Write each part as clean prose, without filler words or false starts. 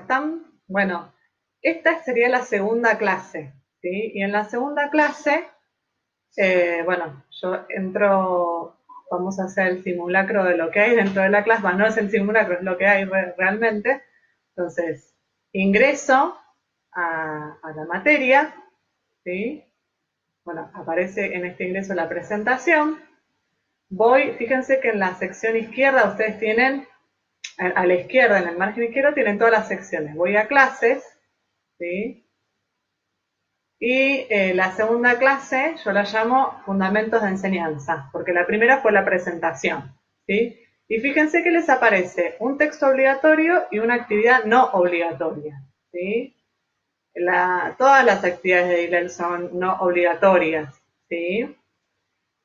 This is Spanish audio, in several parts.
están? Bueno, esta sería la segunda clase, ¿sí? Y en la segunda clase, bueno, yo entro, vamos a hacer el simulacro de lo que hay dentro de la clase, bueno, no es el simulacro, es lo que hay realmente. Entonces, ingreso a la materia, ¿sí? Bueno, aparece en este ingreso la presentación. Voy, fíjense que en la sección izquierda ustedes tienen, a la izquierda, en el margen izquierdo, tienen todas las secciones. Voy a clases, ¿sí? Y la segunda clase yo la llamo Fundamentos de Enseñanza, porque la primera fue la presentación, ¿sí? Y fíjense que les aparece un texto obligatorio y una actividad no obligatoria, ¿sí? Todas las actividades de ILEL son no obligatorias, ¿sí?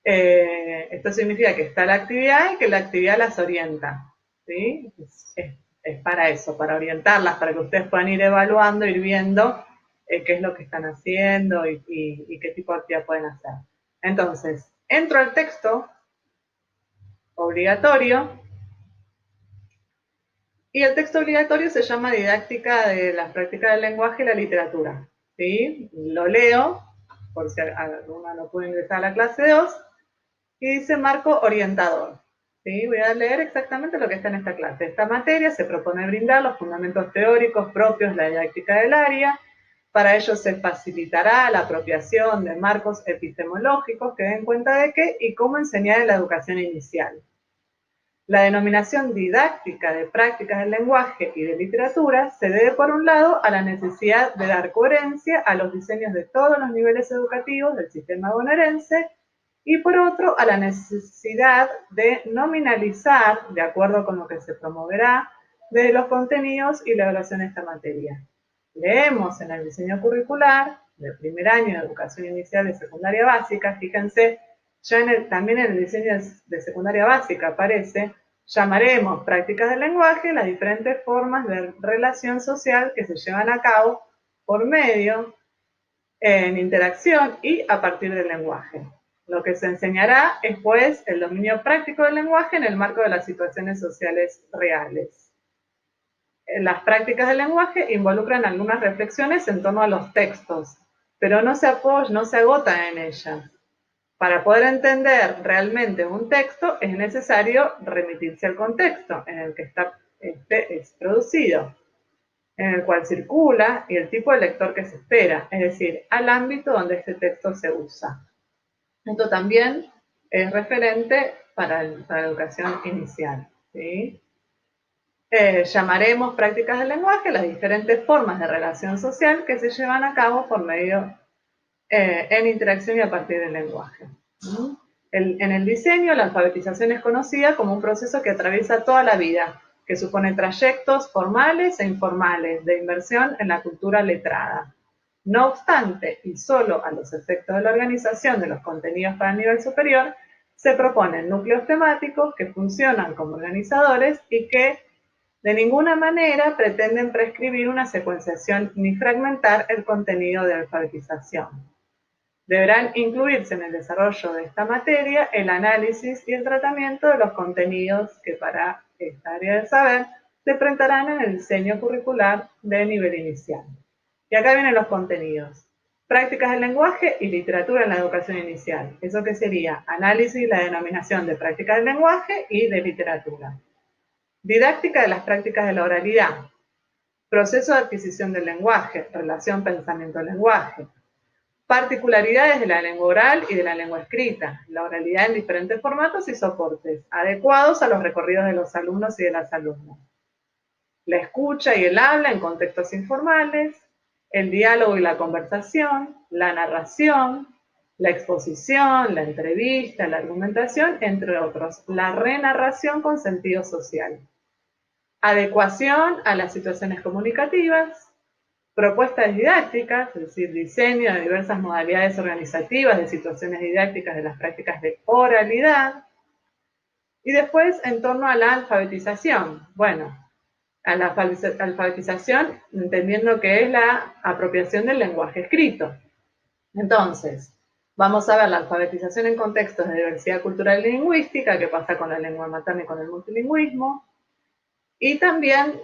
Esto significa que está la actividad y que la actividad las orienta, ¿sí? Es para eso, para orientarlas, para que ustedes puedan ir evaluando, ir viendo qué es lo que están haciendo y qué tipo de actividad pueden hacer. Entonces, entro al texto obligatorio y el texto obligatorio se llama Didáctica de las prácticas del lenguaje y la literatura, ¿sí? Lo leo, por si alguna no puede ingresar a la clase 2, y dice marco orientador. ¿Sí? Voy a leer exactamente lo que está en esta clase. Esta materia se propone brindar los fundamentos teóricos propios de la didáctica del área. Para ello se facilitará la apropiación de marcos epistemológicos que den cuenta de qué y cómo enseñar en la educación inicial. La denominación didáctica de prácticas del lenguaje y de literatura se debe, por un lado, a la necesidad de dar coherencia a los diseños de todos los niveles educativos del sistema bonaerense y, por otro, a la necesidad de nominalizar, de acuerdo con lo que se promoverá, desde los contenidos y la evaluación de esta materia. Leemos en el diseño curricular del primer año de educación inicial de secundaria básica, fíjense, ya también en el diseño de secundaria básica aparece, llamaremos prácticas del lenguaje las diferentes formas de relación social que se llevan a cabo por medio, en interacción y a partir del lenguaje. Lo que se enseñará es, pues, el dominio práctico del lenguaje en el marco de las situaciones sociales reales. Las prácticas del lenguaje involucran algunas reflexiones en torno a los textos, pero no se agotan en ellas. Para poder entender realmente un texto es necesario remitirse al contexto en el que este es producido, en el cual circula y el tipo de lector que se espera, es decir, al ámbito donde este texto se usa. Esto también es referente para la educación inicial, ¿sí? Llamaremos prácticas del lenguaje las diferentes formas de relación social que se llevan a cabo por medio en interacción y a partir del lenguaje. En el diseño, la alfabetización es conocida como un proceso que atraviesa toda la vida, que supone trayectos formales e informales de inmersión en la cultura letrada. No obstante, y solo a los efectos de la organización de los contenidos para el nivel superior, se proponen núcleos temáticos que funcionan como organizadores y que de ninguna manera pretenden prescribir una secuenciación ni fragmentar el contenido de alfabetización. Deberán incluirse en el desarrollo de esta materia el análisis y el tratamiento de los contenidos que para esta área del saber se enfrentarán en el diseño curricular de nivel inicial. Y acá vienen los contenidos. Prácticas del lenguaje y literatura en la educación inicial. ¿Eso qué sería? Análisis y la denominación de prácticas del lenguaje y de literatura. Didáctica de las prácticas de la oralidad. Proceso de adquisición del lenguaje, relación pensamiento-lenguaje. Particularidades de la lengua oral y de la lengua escrita. La oralidad en diferentes formatos y soportes, adecuados a los recorridos de los alumnos y de las alumnas. La escucha y el habla en contextos informales, el diálogo y la conversación, la narración, la exposición, la entrevista, la argumentación, entre otros. La renarración con sentido social. Adecuación a las situaciones comunicativas, propuestas didácticas, es decir, diseño de diversas modalidades organizativas de situaciones didácticas de las prácticas de oralidad, y después en torno a la alfabetización. Bueno, a la alfabetización entendiendo que es la apropiación del lenguaje escrito. Entonces, vamos a ver la alfabetización en contextos de diversidad cultural y lingüística, que pasa con la lengua materna y con el multilingüismo, Y también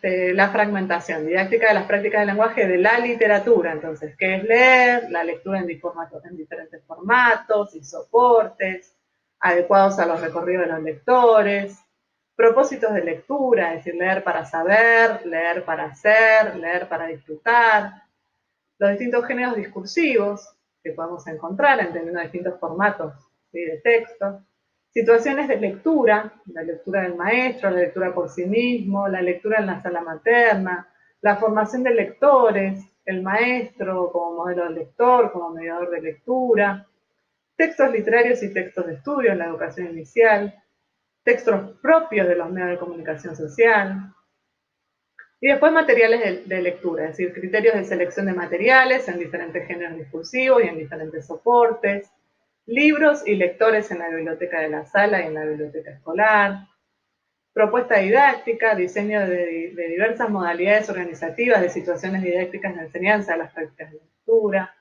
la fragmentación, didáctica de las prácticas del lenguaje de la literatura. Entonces, ¿qué es leer? La lectura en diferentes formatos y soportes, adecuados a los recorridos de los lectores. Propósitos de lectura, es decir, leer para saber, leer para hacer, leer para disfrutar. Los distintos géneros discursivos que podemos encontrar entendiendo distintos formatos, ¿sí?, de texto. Situaciones de lectura, la lectura del maestro, la lectura por sí mismo, la lectura en la sala materna, la formación de lectores, el maestro como modelo del lector, como mediador de lectura, textos literarios y textos de estudio en la educación inicial, textos propios de los medios de comunicación social, y después materiales de lectura, es decir, criterios de selección de materiales en diferentes géneros discursivos y en diferentes soportes, libros y lectores en la biblioteca de la sala y en la biblioteca escolar, propuesta didáctica, diseño de diversas modalidades organizativas de situaciones didácticas de enseñanza de las prácticas de lectura.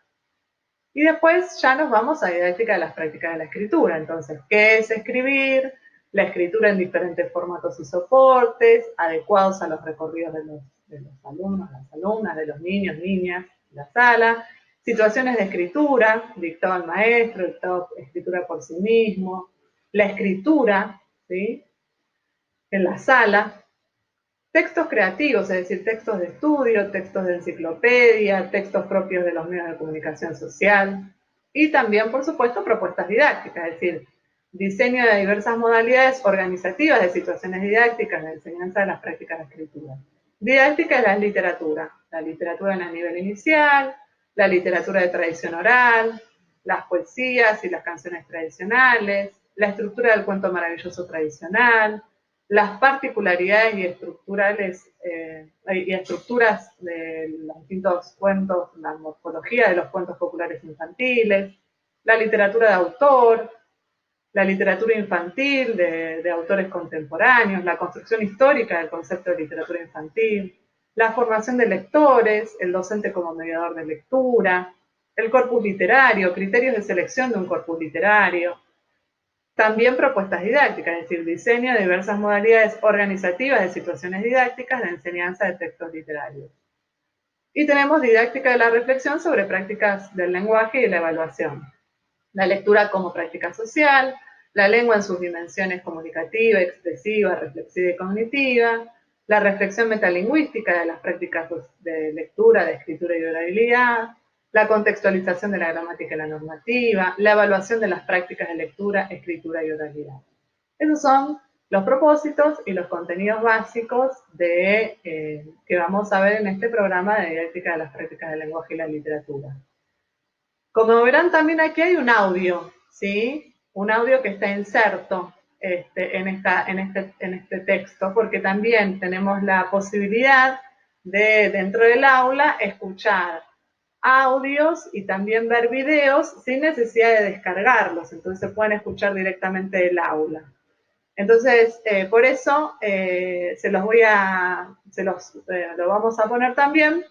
Y después ya nos vamos a didáctica de las prácticas de la escritura. Entonces, ¿qué es escribir? La escritura en diferentes formatos y soportes, adecuados a los recorridos de los alumnos, las alumnas, de los niños, niñas, de la sala. Situaciones de escritura, dictado al maestro, dictado escritura por sí mismo. La escritura, ¿sí?, en la sala. Textos creativos, es decir, textos de estudio, textos de enciclopedia, textos propios de los medios de comunicación social. Y también, por supuesto, propuestas didácticas, es decir, diseño de diversas modalidades organizativas de situaciones didácticas de enseñanza de las prácticas de escritura. Didáctica de la literatura en el nivel inicial, la literatura de tradición oral, las poesías y las canciones tradicionales, la estructura del cuento maravilloso tradicional, las particularidades y estructuras de los distintos cuentos, la morfología de los cuentos populares infantiles, la literatura de autor, la literatura infantil de autores contemporáneos, la construcción histórica del concepto de literatura infantil, la formación de lectores, el docente como mediador de lectura, el corpus literario, criterios de selección de un corpus literario. También propuestas didácticas, es decir, diseño de diversas modalidades organizativas de situaciones didácticas de enseñanza de textos literarios. Y tenemos didáctica de la reflexión sobre prácticas del lenguaje y la evaluación. La lectura como práctica social, la lengua en sus dimensiones comunicativa, expresiva, reflexiva y cognitiva, la reflexión metalingüística de las prácticas de lectura, de escritura y de oralidad, la contextualización de la gramática y la normativa, la evaluación de las prácticas de lectura, escritura y oralidad. Esos son los propósitos y los contenidos básicos que vamos a ver en este programa de didáctica de las prácticas del lenguaje y la literatura. Como verán, también aquí hay un audio, ¿sí? Un audio que está inserto en este texto, porque también tenemos la posibilidad de, dentro del aula, escuchar audios y también ver videos sin necesidad de descargarlos, entonces se pueden escuchar directamente del aula. Entonces, por eso lo vamos a poner también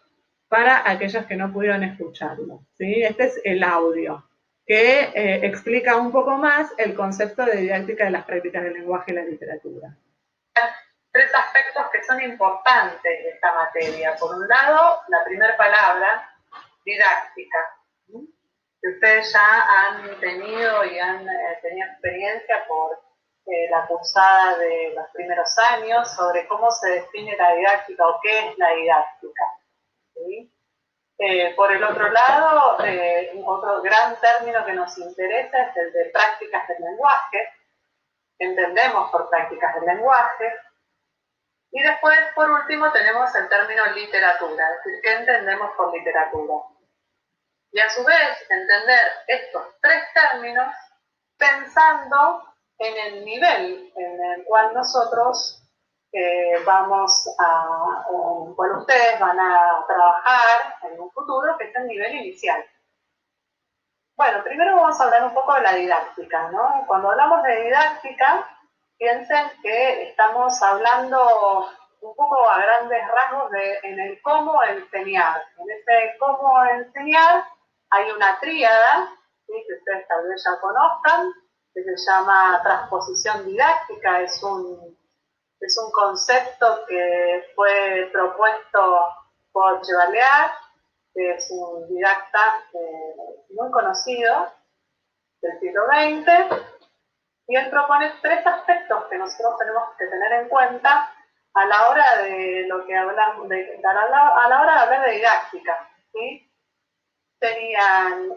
para aquellos que no pudieron escucharlo, ¿sí? Este es el audio, que explica un poco más el concepto de didáctica de las prácticas del lenguaje y la literatura. Tres aspectos que son importantes de esta materia. Por un lado, la primera palabra, didáctica. Si ustedes ya han tenido y han tenido experiencia por la cursada de los primeros años sobre cómo se define la didáctica o qué es la didáctica, ¿sí? Por el otro lado, otro gran término que nos interesa es el de prácticas del lenguaje. Entendemos por prácticas del lenguaje. Y después, por último, tenemos el término literatura, es decir, ¿qué entendemos por literatura? Y a su vez, entender estos tres términos pensando en el nivel en el cual nosotros bueno, ustedes van a trabajar en un futuro, que es el nivel inicial. Bueno, primero vamos a hablar un poco de la didáctica, ¿no? Cuando hablamos de didáctica, piensen que estamos hablando un poco a grandes rasgos en el cómo enseñar. En ese cómo enseñar hay una tríada, ¿sí?, que ustedes tal vez ya conozcan, que se llama transposición didáctica, es Es un concepto que fue propuesto por Chevalier, que es un didacta muy conocido del siglo XX, y él propone tres aspectos que nosotros tenemos que tener en cuenta a la hora de lo que hablamos, a la hora de hablar de didáctica, ¿sí? Serían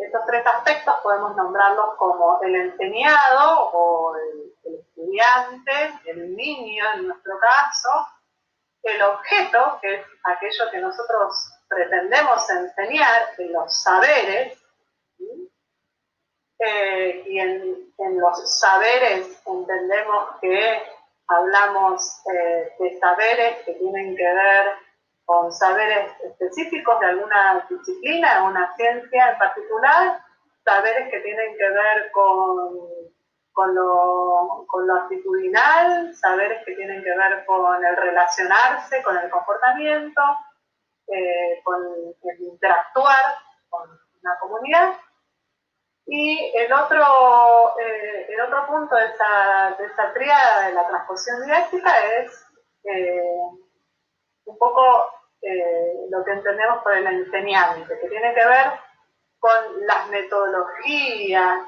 estos tres aspectos, podemos nombrarlos como el enseñado o el estudiante, el niño en nuestro caso, el objeto, que es aquello que nosotros pretendemos enseñar, los saberes, ¿sí? Y en los saberes entendemos que hablamos de saberes que tienen que ver con saberes específicos de alguna disciplina, de una ciencia en particular, saberes que tienen que ver con lo actitudinal, saberes que tienen que ver con el relacionarse, con el comportamiento, con el interactuar con una comunidad. Y el otro punto de esa tríada de la transposición didáctica es un poco lo que entendemos por el enseñante, que tiene que ver con las metodologías,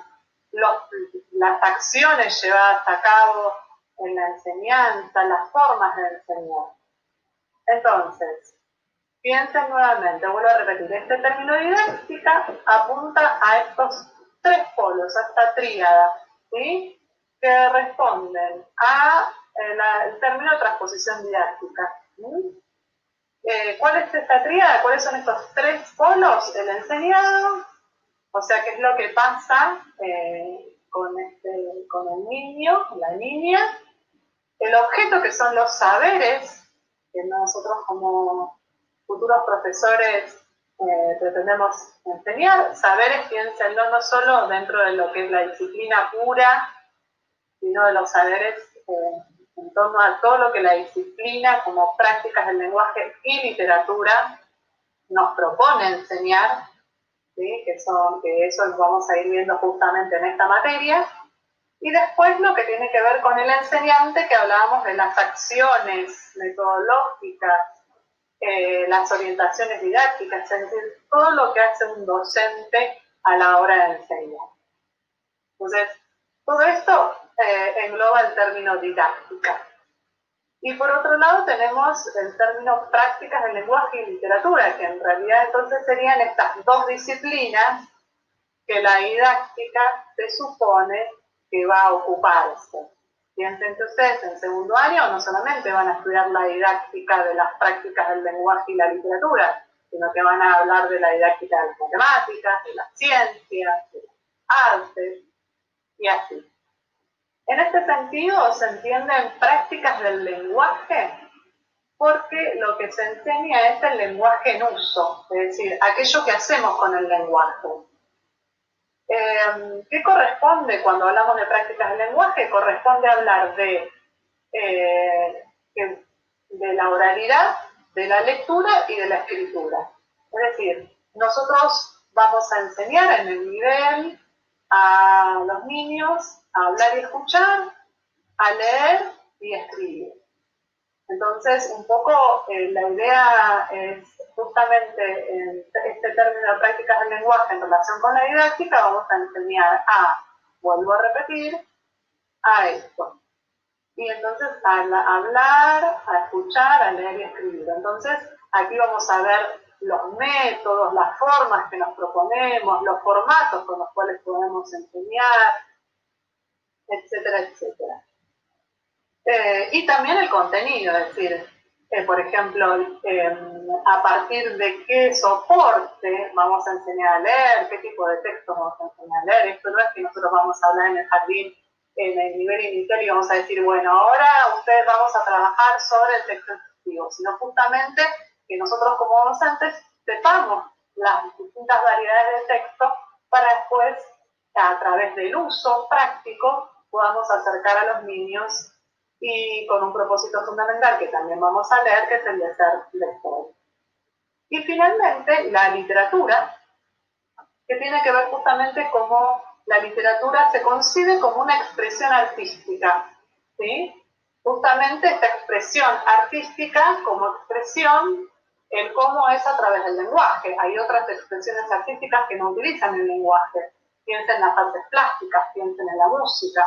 las acciones llevadas a cabo en la enseñanza, las formas de enseñar. Entonces, piensen nuevamente, vuelvo a repetir, este término didáctica apunta a estos tres polos, a esta tríada, ¿sí? Que responden a el término transposición didáctica. ¿Sí? ¿Cuál es esta tríada? ¿Cuáles son estos tres polos? El enseñado, o sea, qué es lo que pasa con el niño, la niña, el objeto, que son los saberes, que nosotros como futuros profesores pretendemos enseñar. Saberes, piénsenlo, no solo dentro de lo que es la disciplina pura, sino de los saberes en torno a todo lo que la disciplina como prácticas del lenguaje y literatura nos propone enseñar, ¿sí? que eso lo vamos a ir viendo justamente en esta materia. Y después lo que tiene que ver con el enseñante, que hablábamos de las acciones metodológicas, las orientaciones didácticas, es decir, todo lo que hace un docente a la hora de enseñar. Entonces, todo esto engloba el término didáctica. Y por otro lado tenemos el término prácticas del lenguaje y literatura, que en realidad entonces serían estas dos disciplinas que la didáctica se supone que va a ocuparse. Piensen que ustedes en segundo año no solamente van a estudiar la didáctica de las prácticas del lenguaje y la literatura, sino que van a hablar de la didáctica de las matemáticas, de las ciencias, de las artes, y así. En este sentido se entienden prácticas del lenguaje porque lo que se enseña es el lenguaje en uso, es decir, aquello que hacemos con el lenguaje. ¿Qué corresponde cuando hablamos de prácticas del lenguaje? Corresponde hablar de la oralidad, de la lectura y de la escritura. Es decir, nosotros vamos a enseñar en el nivel a los niños a hablar y escuchar, a leer y escribir. Entonces, un poco la idea es justamente en este término de prácticas del lenguaje en relación con la didáctica, vamos a enseñar vuelvo a repetir, a esto. Y entonces a hablar, a escuchar, a leer y escribir. Entonces, aquí vamos a ver los métodos, las formas que nos proponemos, los formatos con los cuales podemos enseñar, etcétera, etcétera. Y también el contenido, es decir, por ejemplo, a partir de qué soporte vamos a enseñar a leer, qué tipo de texto vamos a enseñar a leer. Esto no es que nosotros vamos a hablar en el jardín, en el nivel inicial, y vamos a decir, bueno, ahora ustedes vamos a trabajar sobre el texto instructivo, sino justamente que nosotros como docentes sepamos las distintas variedades de texto para después, a través del uso práctico, podamos acercar a los niños y con un propósito fundamental que también vamos a leer, que sería ser lector. Y finalmente, la literatura, que tiene que ver justamente cómo la literatura se concibe como una expresión artística, ¿sí? justamente esta expresión artística como expresión, el cómo es a través del lenguaje. Hay otras expresiones artísticas que no utilizan el lenguaje. Piensen en las artes plásticas, piensen en la música,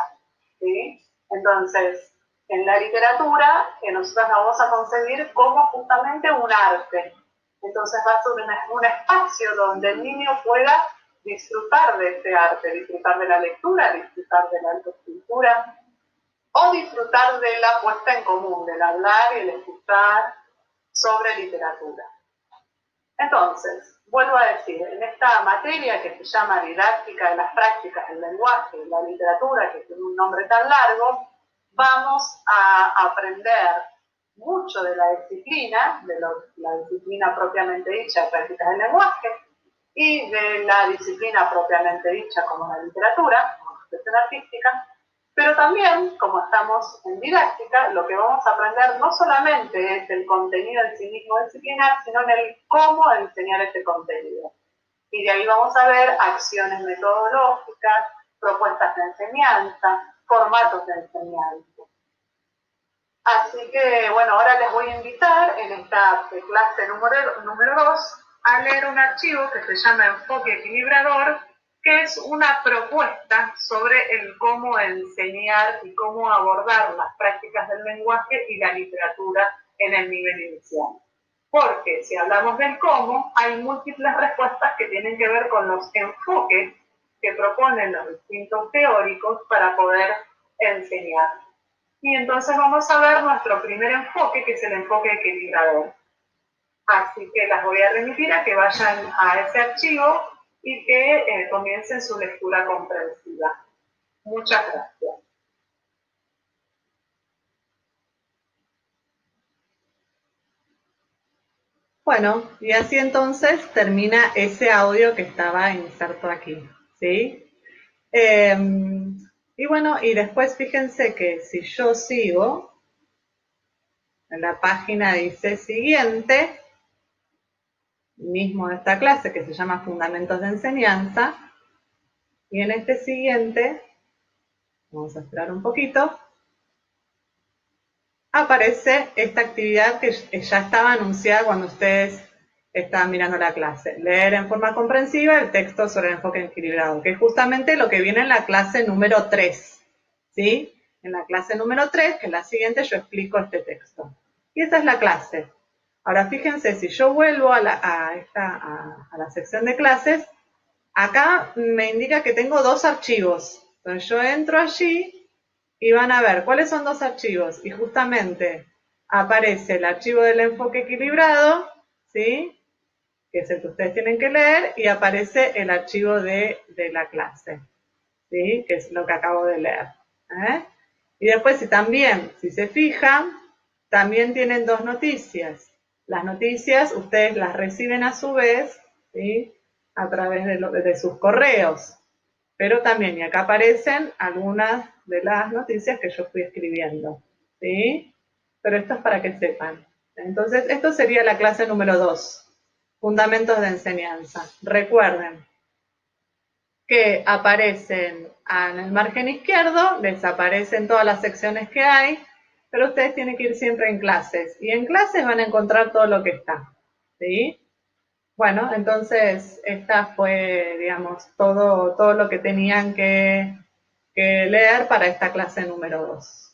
¿sí? Entonces, en la literatura, nosotros la vamos a concebir como justamente un arte. Entonces va a ser un espacio donde el niño pueda disfrutar de este arte, disfrutar de la lectura, disfrutar de la escritura, o disfrutar de la puesta en común, del hablar y el escuchar sobre literatura. Entonces, vuelvo a decir, en esta materia que se llama didáctica de las prácticas del lenguaje y la literatura, que tiene un nombre tan largo, vamos a aprender mucho de la disciplina, la disciplina propiamente dicha de prácticas del lenguaje, y de la disciplina propiamente dicha como la literatura, como expresión artística, pero también, como estamos en didáctica, lo que vamos a aprender no solamente es el contenido en sí mismo disciplinar, sino en el cómo enseñar ese contenido. Y de ahí vamos a ver acciones metodológicas, propuestas de enseñanza, formatos de enseñanza. Así que, bueno, ahora les voy a invitar en esta clase número 2 a leer un archivo que se llama Enfoque Equilibrador, que es una propuesta sobre el cómo enseñar y cómo abordar las prácticas del lenguaje y la literatura en el nivel inicial. Porque si hablamos del cómo, hay múltiples respuestas que tienen que ver con los enfoques que proponen los distintos teóricos para poder enseñar. Y entonces vamos a ver nuestro primer enfoque, que es el enfoque equilibrador. Así que las voy a remitir a que vayan a ese archivo y que comiencen su lectura comprensiva. Muchas gracias. Bueno, y así entonces termina ese audio que estaba inserto aquí, ¿sí? Y bueno, y después fíjense que si yo sigo, en la página dice siguiente, mismo de esta clase que se llama Fundamentos de Enseñanza, y en este siguiente, vamos a esperar un poquito, aparece esta actividad que ya estaba anunciada cuando ustedes estaban mirando la clase. Leer en forma comprensiva el texto sobre el enfoque equilibrado, que es justamente lo que viene en la clase número 3, ¿sí? En la clase número 3, que es la siguiente, yo explico este texto. Y esa es la clase. Ahora fíjense, si yo vuelvo a la sección de clases, acá me indica que tengo dos archivos. Entonces yo entro allí y van a ver cuáles son dos archivos. Y justamente aparece el archivo del enfoque equilibrado, ¿sí? Que es el que ustedes tienen que leer, y aparece el archivo de la clase, ¿sí? Que es lo que acabo de leer. Y después, si se fijan, también tienen dos noticias. Las noticias ustedes las reciben a su vez, ¿sí? A través de sus correos. Pero también, y acá aparecen algunas de las noticias que yo fui escribiendo, ¿sí? Pero esto es para que sepan. Entonces, esto sería la clase número 2, Fundamentos de Enseñanza. Recuerden que aparecen en el margen izquierdo, desaparecen todas las secciones que hay, pero ustedes tienen que ir siempre en clases. Y en clases van a encontrar todo lo que está, ¿sí? Bueno, entonces esta fue, digamos, todo lo que tenían que leer para esta clase número 2.